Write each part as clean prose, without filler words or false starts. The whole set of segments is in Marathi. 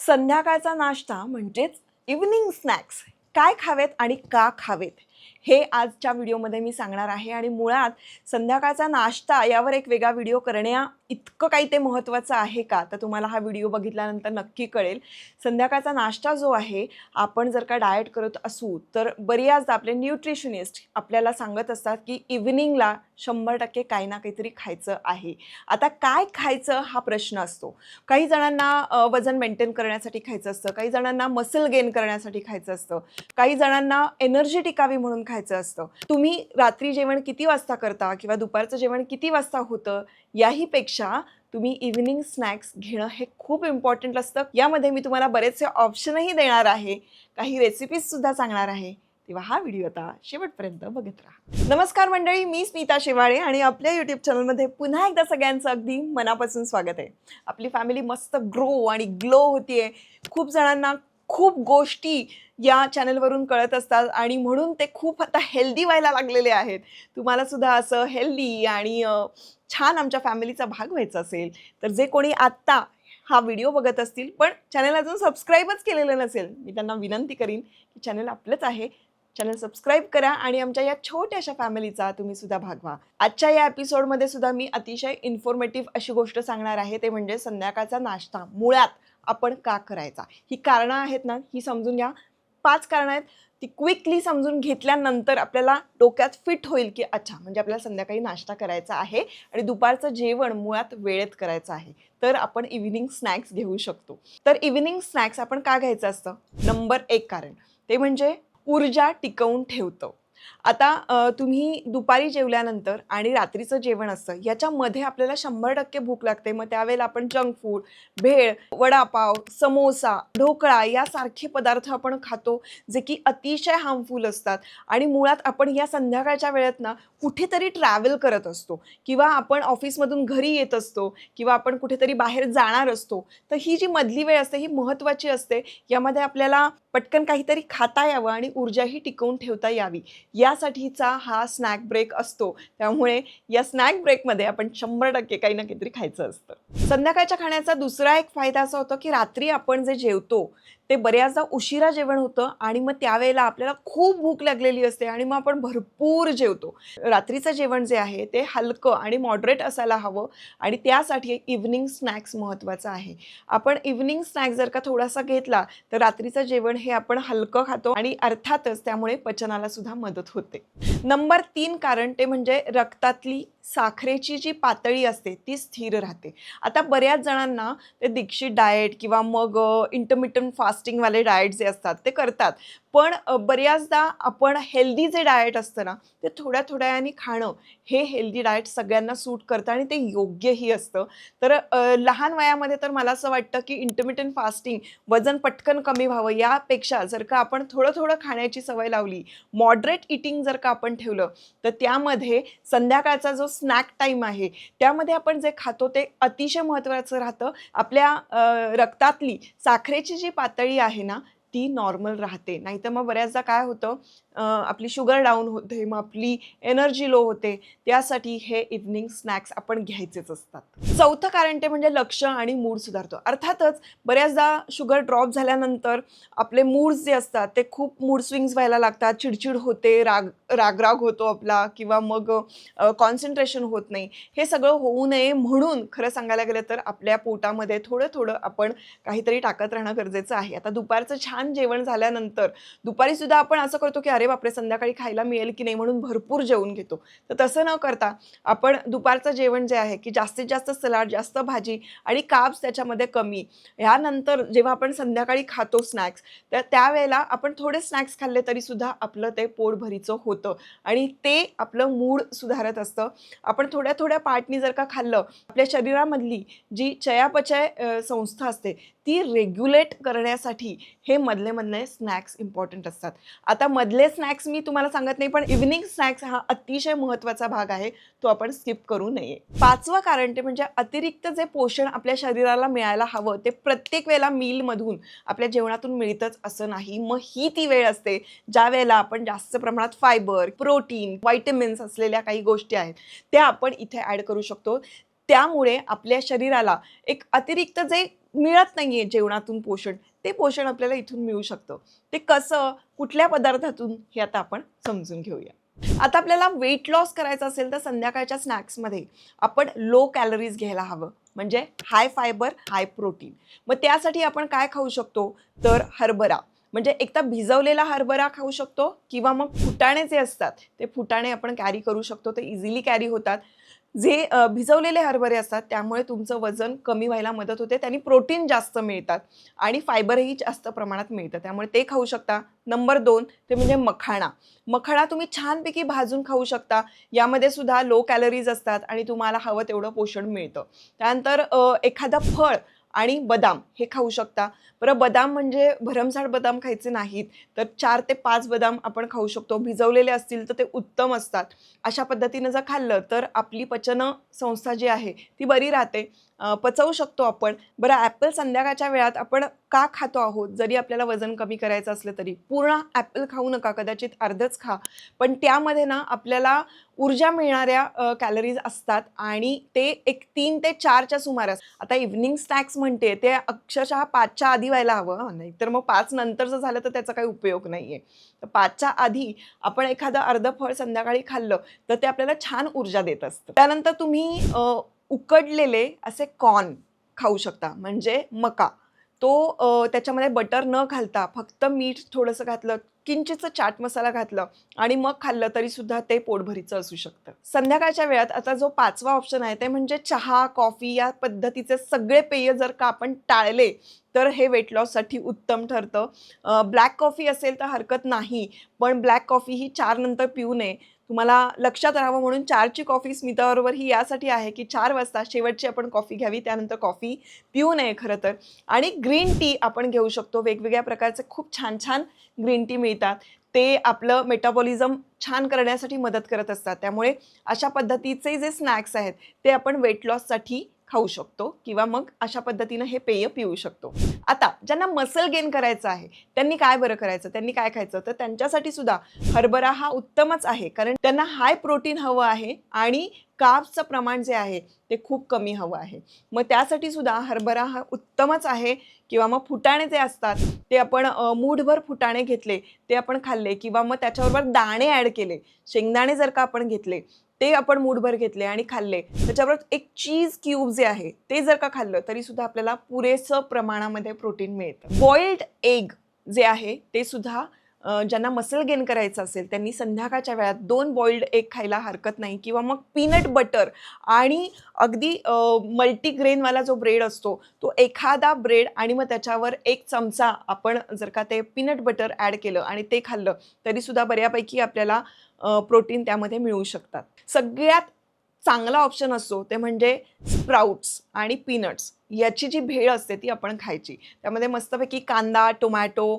संध्याकाळचा नाश्ता म्हणजेच इव्हनिंग स्नॅक्स काय खावेत आणि का खावेत हे आजच्या व्हिडिओमध्ये मी सांगणार आहे. आणि मुळात संध्याकाळचा नाश्ता यावर एक वेगळा व्हिडिओ करण्या इतकं काही ते महत्त्वाचं आहे का, तर तुम्हाला हा व्हिडिओ बघितल्यानंतर नक्की कळेल. संध्याकाळचा नाश्ता जो आहे, आपण जर का डाएट करत असू तर बऱ्याचदा आपले न्यूट्रिशनिस्ट आपल्याला सांगत असतात की इव्हनिंगला 100% काही ना काहीतरी खायचं आहे. आता काय खायचं हा प्रश्न असतो. काही जणांना वजन मेंटेन करण्यासाठी खायचं असतं, काही जणांना मसल गेन करण्यासाठी खायचं असतं, काही जणांना एनर्जी टिकावी म्हणून खायचं असतं. तुम्ही रात्री जेवण किती वाजता करता किंवा दुपारचं जेवण किती वाजता होतं याही पेक्षा तुम्ही इव्हनिंग स्नॅक्स घेणं हे खूप इम्पॉर्टंट असतं. यामध्ये मी तुम्हाला बरेचसे ऑप्शनही देणार आहे, काही रेसिपीज सुद्धा सांगणार आहे. तेव्हा हा व्हिडिओ आता शेवटपर्यंत बघत राहा. नमस्कार मंडळी, मी स्मिता शेवाळे आणि आपल्या यूट्यूब चॅनलमध्ये पुन्हा एकदा सगळ्यांचं अगदी मनापासून स्वागत आहे. आपली फॅमिली मस्त ग्रो आणि ग्लो होतीये. खूप जणांना खूप गोष्टी या चॅनलवरून कळत असतात आणि म्हणून ते खूप आता हेल्दी व्हायला लागलेले आहेत. तुम्हाला सुद्धा असं हेल्दी आणि छान आमच्या फॅमिलीचा भाग व्हायचा असेल तर जे कोणी आत्ता हा व्हिडिओ बघत असतील पण चॅनल अजून सबस्क्राईबच केलेलं नसेल, मी त्यांना विनंती करीन की चॅनल आपलंच आहे, चॅनल सबस्क्राईब करा आणि आमच्या या छोट्याशा फॅमिलीचा तुम्ही सुद्धा भाग व्हा. आजच्या या एपिसोडमध्ये सुद्धा मी अतिशय इन्फॉर्मेटिव्ह अशी गोष्ट सांगणार आहे, ते म्हणजे संध्याकाळचा नाश्ता मुळात आपण का करायचा. ही कारणं आहेत ना, ही समजून घ्या. 5 कारणं आहेत. ती क्विकली समजून घेतल्यानंतर आपल्याला डोक्यात फिट होईल की अच्छा, म्हणजे आपल्याला संध्याकाळी नाश्ता करायचा आहे आणि दुपारचं जेवण मुळात वेळेत करायचं आहे, तर आपण इव्हनिंग स्नॅक्स घेऊ शकतो. तर इव्हनिंग स्नॅक्स आपण का घ्यायचं असतं? नंबर 1 कारण ते म्हणजे ऊर्जा टिकवून ठेवतं. आता तुम्ही दुपारी जेवल्यानंतर आणि रात्रीचं जेवण असतं, याच्यामध्ये आपल्याला 100% भूक लागते. मग त्यावेळेला आपण जंक फूड, भेळ, वडापाव, समोसा, ढोकळा यासारखे पदार्थ आपण खातो, जे की अतिशय हार्मफुल असतात. आणि मुळात आपण या संध्याकाळच्या वेळेत ना कुठेतरी ट्रॅव्हल करत असतो किंवा आपण ऑफिसमधून घरी येत असतो किंवा आपण कुठेतरी बाहेर जाणार असतो. तर ही जी मधली वेळ असते ही महत्त्वाची असते. यामध्ये आपल्याला पटकन काहीतरी खाता यावं आणि ऊर्जाही टिकवून ठेवता यावी, यासाठीचा हा स्नॅक ब्रेक असतो. त्यामुळे या स्नॅक ब्रेकमध्ये आपण 100% काही ना काहीतरी खायचं असतं. संध्याकाळच्या खाण्याचा दुसरा एक फायदा असा होतो की रात्री आपण जे जेवतो ते बऱ्याचदा उशिरा जेवण होतं आणि मग त्यावेळेला आपल्याला खूप भूक लागलेली असते आणि मग आपण भरपूर जेवतो. रात्रीचं जेवण जे आहे ते हलकं आणि मॉडरेट असायला हवं आणि त्यासाठी इव्हनिंग स्नॅक्स महत्त्वाचं आहे. आपण इव्हनिंग स्नॅक्स जर का थोडासा घेतला तर रात्रीचं जेवण हे आपण हलकं खातो आणि अर्थातच त्यामुळे पचनाला सुद्धा मदत होते. नंबर 3 कारण ते म्हणजे रक्तातली साखरेची जी पातळी असते ती स्थिर राहते. आता बऱ्याच जणांना ते दीक्षित डाएट किंवा मग इंटरमिटंट फास्टिंगवाले डाएट जे असतात ते करतात. पण बऱ्याचदा आपण हेल्दी जे डाएट असतं ना, ते थोड्या थोड्याने खाणं हे हेल्दी डाएट सगळ्यांना सूट करतं आणि ते योग्यही असतं. तर लहान वयामध्ये तर मला असं वाटतं की इंटरमिटंट फास्टिंग वजन पटकन कमी व्हावं यापेक्षा जर का आपण थोडं थोडं खाण्याची सवय लावली, मॉडरेट ईटिंग जर का आपण ठेवलं, तर त्यामध्ये संध्याकाळचा जो स्नॅक टाईम आहे त्यामध्ये आपण जे खातो ते अतिशय महत्त्वाचं राहतं. आपल्या रक्तातली साखरेची जी पातळी आहे ना ती नॉर्मल राहते. नाहीतर मग बऱ्याचदा काय होतं, आपली शुगर डाऊन होते, मग आपली एनर्जी लो होते. त्यासाठी हे इव्हनिंग स्नॅक्स आपण घ्यायचेच असतात. चौथं कारण ते म्हणजे लक्ष आणि मूड सुधारतो. अर्थातच बऱ्याचदा शुगर ड्रॉप झाल्यानंतर आपले मूड्स जे असतात ते खूप मूड स्विंग्स व्हायला लागतात, चिडचिड होते, रागराग होतो आपला किंवा मग कॉन्सन्ट्रेशन होत नाही. हे सगळं होऊ नये म्हणून खरं सांगायला गेलं तर आपल्या पोटामध्ये थोडं थोडं आपण काहीतरी टाकत राहणं गरजेचं आहे. आता दुपारचं छान जेवण झाल्यानंतर दुपारी सुद्धा आपण असं करतो की अरे बापरे, संध्याकाळी खायला मिळेल की नाही म्हणून भरपूर जेवून घेतो. तर तसं न करता आपण दुपारचं जेवण जे आहे की जास्तीत जास्त सलाड, जास्त भाजी आणि कार्ब्स त्याच्यामध्ये कमी. ह्यानंतर जेव्हा आपण संध्याकाळी खातो स्नॅक्स, तर त्यावेळेला आपण थोडे स्नॅक्स खाल्ले तरी सुद्धा आपलं ते पोटभरीचं होतं आणि ते आपलं मूड सुधारत असतं. आपण थोड्या थोड्या पार्टनी जर का खाल्लं, आपल्या शरीरामधली जी चयापचय संस्था असते ती रेग्युलेट करण्यासाठी हे मधले मधले स्नॅक्स इम्पॉर्टंट असतात. आता मधले स्नॅक्स मी तुम्हाला सांगत नाही, पण इव्हनिंग स्नॅक्स हा अतिशय महत्त्वाचा भाग आहे, तो आपण स्किप करू नये. 5वं कारण ते म्हणजे अतिरिक्त जे पोषण आपल्या शरीराला मिळायला हवं ते प्रत्येक वेळेला मीलमधून आपल्या जेवणातून मिळतच असं नाही. मग ही ती वेळ असते ज्या वेळेला आपण जास्त प्रमाणात फायबर, प्रोटीन, व्हायटमिन्स असलेल्या काही गोष्टी आहेत त्या आपण इथे ॲड करू शकतो. त्यामुळे आपल्या शरीराला एक अतिरिक्त जे मिळत नाहीये जेवणातून पोषण, ते पोषण आपल्याला इथून मिळू शकतं. ते कसं, कुठल्या पदार्थातून, हे आता आपण समजून घेऊया. आता आपल्याला वेट लॉस करायचं असेल तर संध्याकाळच्या स्नॅक्समध्ये आपण लो कॅलरीज घ्यायला हवं, म्हणजे हाय फायबर हाय प्रोटीन. मग त्यासाठी आपण काय खाऊ शकतो, तर हरभरा, म्हणजे एकदा भिजवलेला हरभरा खाऊ शकतो किंवा मग फुटाणे जे असतात ते फुटाणे आपण कॅरी करू शकतो, ते इझिली कॅरी होतात. जे भिजवलेले हरभरे असतात त्यामुळे तुमचं वजन कमी व्हायला मदत होते, त्यांनी प्रोटीन जास्त मिळतात आणि फायबरही जास्त प्रमाणात मिळतं, त्यामुळे ते खाऊ शकता. नंबर 2 ते म्हणजे मखाणा. मखाणा तुम्ही छानपैकी भाजून खाऊ शकता, यामध्ये सुद्धा लो कॅलरीज असतात आणि तुम्हाला हवं तेवढं पोषण मिळतं. त्यानंतर एखादं फळ आणि बदाम हे खाऊ शकता. बरं, बदाम म्हणजे भरमसाठ बदाम खायचे नाहीत, तर 4 ते 5 बदाम आपण खाऊ शकतो. भिजवलेले असतील तर ते उत्तम असतात. अशा पद्धतीनं जर खाल्लं तर आपली पचन संस्था जी आहे ती बरी राहते, पचवू शकतो आपण. बरं, ॲपल संध्याकाळच्या वेळात आपण का खातो आहोत, जरी आपल्याला वजन कमी करायचं असलं तरी पूर्ण ॲपल खाऊ नका, कदाचित अर्धच खा, पण त्यामध्ये ना आपल्याला ऊर्जा मिळणाऱ्या कॅलरीज असतात आणि ते एक 3 ते 4च्या सुमारास. आता इव्हनिंग स्नॅक्स म्हणते ते अक्षरशः 5च्या आधी व्हायला हवं, नाहीतर मग 5 नंतरचं झालं तर त्याचा काही उपयोग नाहीये. तर 5च्या आधी आपण एखादं अर्धं फळ संध्याकाळी खाल्लं तर ते आपल्याला छान ऊर्जा देत असतं. त्यानंतर तुम्ही उकडलेले असे कॉर्न खाऊ शकता, म्हणजे मका. तो त्याच्यामध्ये बटर न घालता फक्त मीठ थोडंसं घातलं, किंचितचं चाट मसाला घातलं आणि मग खाल्लं तरीसुद्धा ते पोटभरीचं असू शकतं. संध्याकाळच्या वेळात आता जो 5वा ऑप्शन आहे ते म्हणजे चहा, कॉफी या पद्धतीचे सगळे पेय जर का आपण टाळले तर हे वेट लॉससाठी उत्तम ठरतं. ब्लॅक कॉफी असेल तर हरकत नाही, पण ब्लॅक कॉफी ही 4 नंतर पिऊ नये. तुम्हाला लक्षात राहावं म्हणून 4ची कॉफी स्मिताबरोबर ही यासाठी आहे की 4 वाजता शेवटची आपण कॉफी घ्यावी, त्यानंतर कॉफी पिऊ नये खरं तर. आणि ग्रीन टी आपण घेऊ शकतो. वेगवेगळ्या प्रकारचे खूप छान छान ग्रीन टी मिळतात. ते आपलं मेटाबॉलिझम छान करण्यासाठी मदत करत असतात. त्यामुळे अशा पद्धतीचे जे स्नॅक्स आहेत ते आपण वेट लॉससाठी खाऊ शकतो किंवा मग अशा पद्धतीनं हे पेय पिऊ शकतो. आता ज्यांना मसल गेन करायचं आहे त्यांनी काय बरं करायचं, त्यांनी काय खायचं, तर त्यांच्यासाठी सुद्धा हरभरा हा उत्तमच आहे, कारण त्यांना हाय प्रोटीन हवं आहे आणि कार्ब्सचं प्रमाण जे आहे ते खूप कमी हवं आहे. मग त्यासाठी सुद्धा हरभरा हा उत्तमच आहे. किंवा मग फुटाणे जे असतात ते आपण मूठभर फुटाणे घेतले, ते आपण खाल्ले किंवा मग त्याच्याबरोबर दाणे ॲड केले, शेंगदाणे जर का आपण घेतले ते आपण मूठभर घेतले आणि खाल्ले, त्याच्याबरोबर एक चीज क्यूब जे आहे ते जर का खाल्लं तरी सुद्धा आपल्याला पुरेसं प्रमाणामध्ये प्रोटीन मिळतं. बॉइल्ड एग जे आहे ते सुद्धा ज्यांना मसल गेन करायचं असेल त्यांनी संध्याकाळच्या वेळात 2 बॉइल्ड एग खायला हरकत नाही. किंवा मग पीनट बटर आणि अगदी मल्टीग्रेनवाला जो ब्रेड असतो तो एखादा ब्रेड आणि मग त्याच्यावर 1 चमचा आपण जर का ते पीनट बटर ॲड केलं आणि ते खाल्लं तरीसुद्धा बऱ्यापैकी आपल्याला प्रोटीन त्यामध्ये मिळू शकतात. सगळ्यात चांगला ऑप्शन असतो ते म्हणजे स्प्राउट्स आणि पीनट्स याची जी भेळ असते ती आपण खायची. त्यामध्ये मस्तपैकी कांदा, टोमॅटो,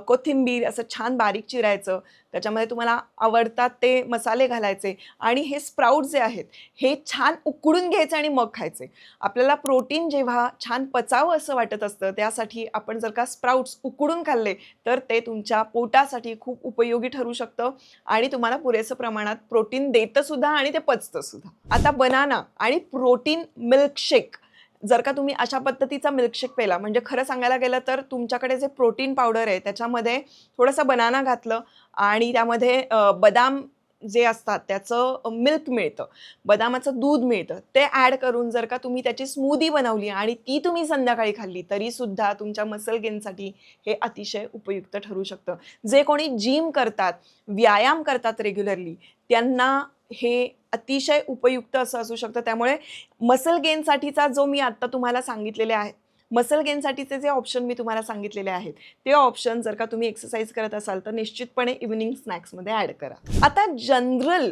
कोथिंबीर असं छान बारीक चिरायचं, त्याच्यामध्ये तुम्हाला आवडतात ते मसाले घालायचे आणि हे स्प्राउट्स जे आहेत हे छान उकडून घ्यायचे आणि मग खायचे. आपल्याला प्रोटीन जेव्हा छान पचावं असं वाटत असतं त्यासाठी आपण जर का स्प्राउट्स उकडून खाल्ले तर ते तुमच्या पोटासाठी खूप उपयोगी ठरू शकतं आणि तुम्हाला पुरेसं प्रमाणात प्रोटीन देतं सुद्धा आणि ते पचतं सुद्धा. आता बनाना आणि प्रोटीन मिल्कशेक जर का तुम्ही अशा पद्धतीचा मिल्कशेक प्यायला, म्हणजे खरं सांगायला गेलं तर तुमच्याकडे जे प्रोटीन पावडर आहे त्याच्यामध्ये थोडंसं बनाना घातलं आणि त्यामध्ये बदाम जे असतात त्याचं मिल्क मिळतं, बदामाचं दूध मिळतं, ते ॲड करून जर का तुम्ही त्याची स्मूदी बनवली आणि ती तुम्ही संध्याकाळी खाल्ली तरीसुद्धा तुमच्या मसल गेनसाठी हे अतिशय उपयुक्त ठरू शकतं. जे कोणी जिम करतात, व्यायाम करतात रेग्युलरली, त्यांना हे अतिशय उपयुक्त असं असू शकतं. त्यामुळे मसल गेनसाठीचा जो मी आत्ता तुम्हाला सांगितलेले आहे, मसल गेनसाठीचे जे ऑप्शन मी तुम्हाला सांगितलेले आहेत ते ऑप्शन जर का तुम्ही एक्सरसाइज करत असाल तर निश्चितपणे इव्हनिंग स्नॅक्समध्ये ॲड करा. आता जनरल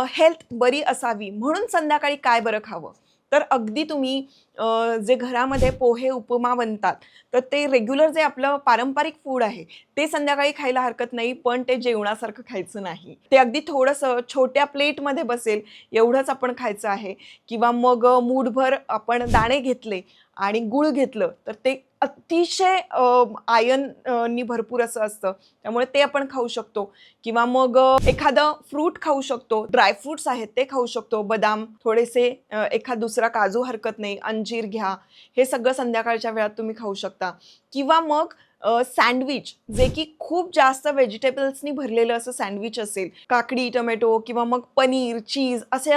हेल्थ बरी असावी म्हणून संध्याकाळी काय बरं खावं, तर अगदी तुम्ही जे घरामध्ये पोहे उपमा बनतात तर ते रेग्युलर जे आपलं पारंपरिक फूड आहे ते संध्याकाळी खायला हरकत नाही, पण ते जेवणासारखं खायचं नाही. ते अगदी थोडंसं छोट्या प्लेटमध्ये बसेल एवढंच आपण खायचं आहे. किंवा मग मूठभर आपण दाणे घेतले आणि गूळ घेतलं तर ते अतिशय आयर्ननी भरपूर असं असतं, त्यामुळे ते आपण खाऊ शकतो. किंवा मग एखादं फ्रूट खाऊ शकतो, ड्रायफ्रुट्स आहेत ते खाऊ शकतो, बदाम थोडेसे, एखाद दुसरा काजू हरकत नाही, अंजीर घ्या. हे सगळं संध्याकाळच्या वेळात तुम्ही खाऊ शकता. किंवा मग सँडविच, जे की खूप जास्त व्हेजिटेबल्सनी भरलेलं असं सँडविच असेल, काकडी, टोमॅटो किंवा मग पनीर, चीज असे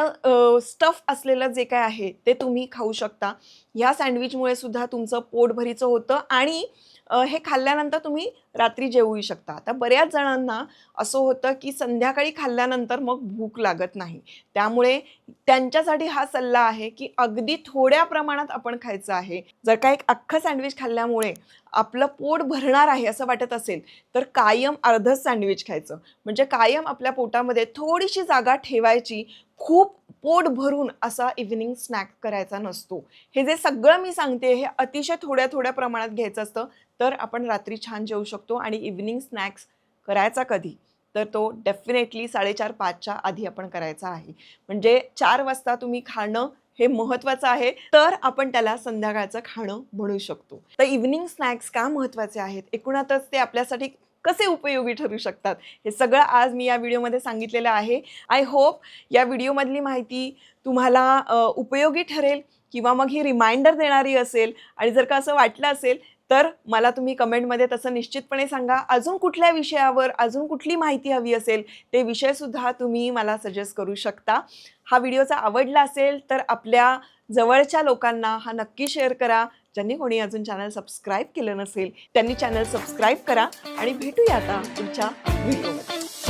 स्टफ असलेलं जे काय आहे ते तुम्ही खाऊ शकता. ह्या सँडविचमुळे सुद्धा तुमचं पोटभरीचं होतं आणि हे खाल्ल्यानंतर तुम्ही रात्री जेवूही शकता. आता बऱ्याच जणांना असं होतं की संध्याकाळी खाल्ल्यानंतर मग भूक लागत नाही, त्यामुळे त्यांच्यासाठी हा सल्ला आहे की अगदी थोड्या प्रमाणात आपण खायचं आहे. जर का एक अख्खं सँडविच खाल्ल्यामुळे आपलं पोट भरणार आहे असं वाटत असेल, तर कायम अर्धच सँडविच खायचं. म्हणजे कायम आपल्या पोटामध्ये थोडीशी जागा ठेवायची. खूप पोट भरून असा इव्हिनिंग स्नॅक करायचा नसतो. हे जे सगळं मी सांगते हे अतिशय थोड्या थोड्या प्रमाणात घ्यायचं असतं, तर आपण रात्री छान जेवू शकतो. आणि इव्हिनिंग स्नॅक्स करायचा कधी, तर तो डेफिनेटली 4:30-5च्या आधी आपण करायचा आहे. म्हणजे 4 वाजता तुम्ही खाणं हे महत्त्वाचं आहे, तर आपण त्याला संध्याकाळचं खाणं म्हणू शकतो. तर इव्हिनिंग स्नॅक्स का महत्त्वाचे आहेत, एकूणातच ते आपल्यासाठी कसे उपयोगी ठरू शकतात, हे सगळं आज मी या व्हिडिओमध्ये सांगितलेलं आहे. आय होप या व्हिडिओमधली माहिती तुम्हाला उपयोगी ठरेल किंवा मग ही रिमाइंडर देणारी असेल. आणि जर का असं वाटलं असेल तर मला तुम्ही कमेंटमध्ये तसं निश्चितपणे सांगा. अजून कुठल्या विषयावर अजून कुठली माहिती हवी असेल ते विषयसुद्धा तुम्ही मला सजेस्ट करू शकता. हा व्हिडिओचा आवडला असेल तर आपल्या जवळच्या लोकांना हा नक्की शेअर करा. ज्यांनी कोणी अजून चॅनल सबस्क्राईब केलं नसेल त्यांनी चॅनल सबस्क्राईब करा. आणि भेटूया आता पुढच्या व्हिडिओमध्ये.